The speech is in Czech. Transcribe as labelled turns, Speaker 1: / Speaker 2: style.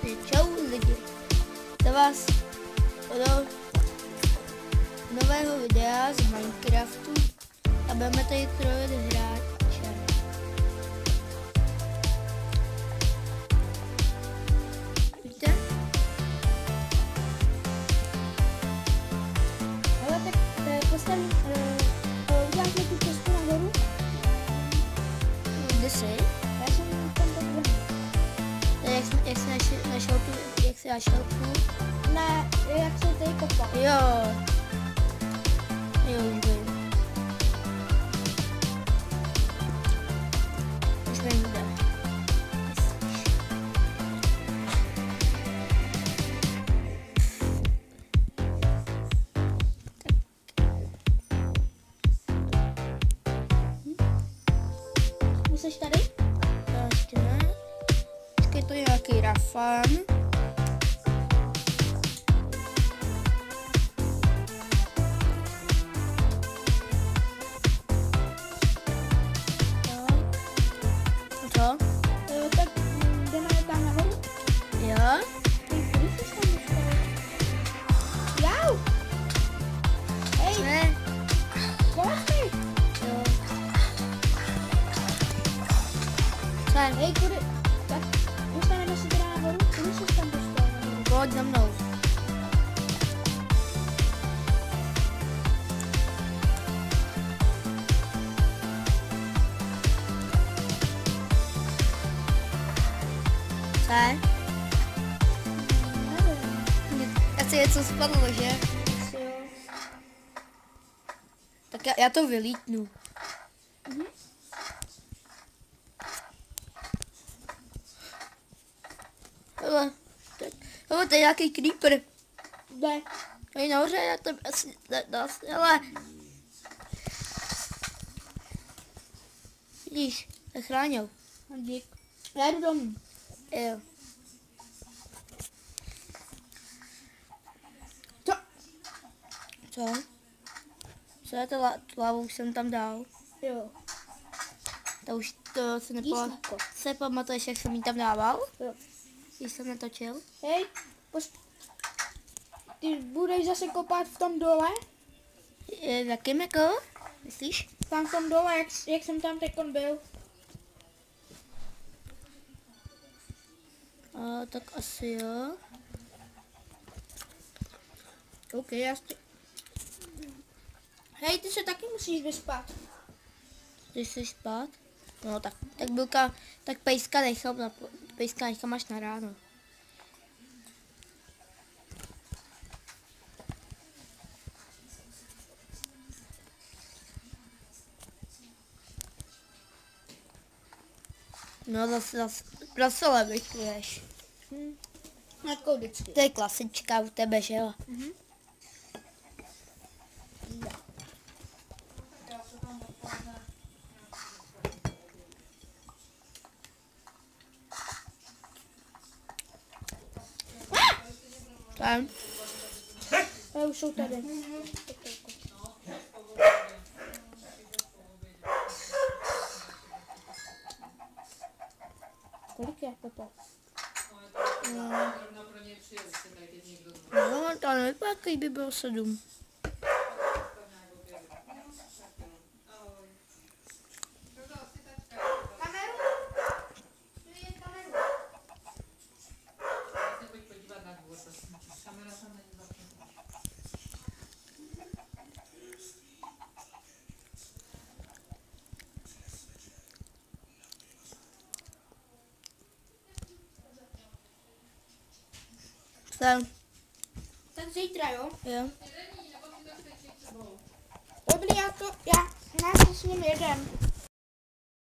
Speaker 1: Takže čau lidi, za vás do nového videa z Minecraftu a budeme tady trojit hráče. Víte?
Speaker 2: Ale tak postavím, udělám tu cestu nahoru.
Speaker 1: Kde jsi?
Speaker 2: Já jsem tam tak vrhnul.
Speaker 1: Jak jsi našel tu?
Speaker 2: Ne, jak se tady kopal.
Speaker 1: Jo, už vím. Už vím, kde.
Speaker 2: Jsi tady?
Speaker 1: Ještě ne. Počkej, to je nějaký rafan. Co?
Speaker 2: Tak jdeme tam nahoru.
Speaker 1: Jo?
Speaker 2: Kudy jsi tam dostal? Jau! Hej,
Speaker 1: Ne.
Speaker 2: kolik?
Speaker 1: Jo. Co?
Speaker 2: Hej, kudy? Tak dostaneme se teda nahoru. Kudy jsi tam dostal nahoru?
Speaker 1: Pojď za mnou. Co?
Speaker 2: Nevím.
Speaker 1: Asi něco spadlo, že?
Speaker 2: Asi jo.
Speaker 1: Tak já to vylítnu.
Speaker 2: Mhm.
Speaker 1: Hele, to je nějaký creeper.
Speaker 2: Jde.
Speaker 1: Tady nahoře, já to asi hele. Vidíš, zachránil.
Speaker 2: Dík. Já jdu domů.
Speaker 1: Jo.
Speaker 2: Co?
Speaker 1: Co? Co je to lávu už jsem tam dal?
Speaker 2: Jo.
Speaker 1: To už to se
Speaker 2: Jísnko.
Speaker 1: se pamatuješ, jak jsem jí tam dával?
Speaker 2: Jo.
Speaker 1: Když jsem natočil?
Speaker 2: Hej, ty budeš zase kopat v tom dole?
Speaker 1: V jakým jako? Myslíš?
Speaker 2: Tam v tom dole, jak jsem tam teďkon byl.
Speaker 1: Tak asi jo.
Speaker 2: OK, Hej, ty se taky musíš vyspat.
Speaker 1: Ty jsi spát? No tak pejska nechám až na ráno. No zase levičuješ.
Speaker 2: Jako vždycky.
Speaker 1: To je klasička u tebe, že jo?
Speaker 2: Mhm.
Speaker 1: Tam.
Speaker 2: Už jsou tady. Kolik je, Pepo?
Speaker 1: No, to nevypadá, jaký by bylo 7.
Speaker 2: Tak zítra, jo?
Speaker 1: Jo.
Speaker 2: Dobrý, já s ním jedem.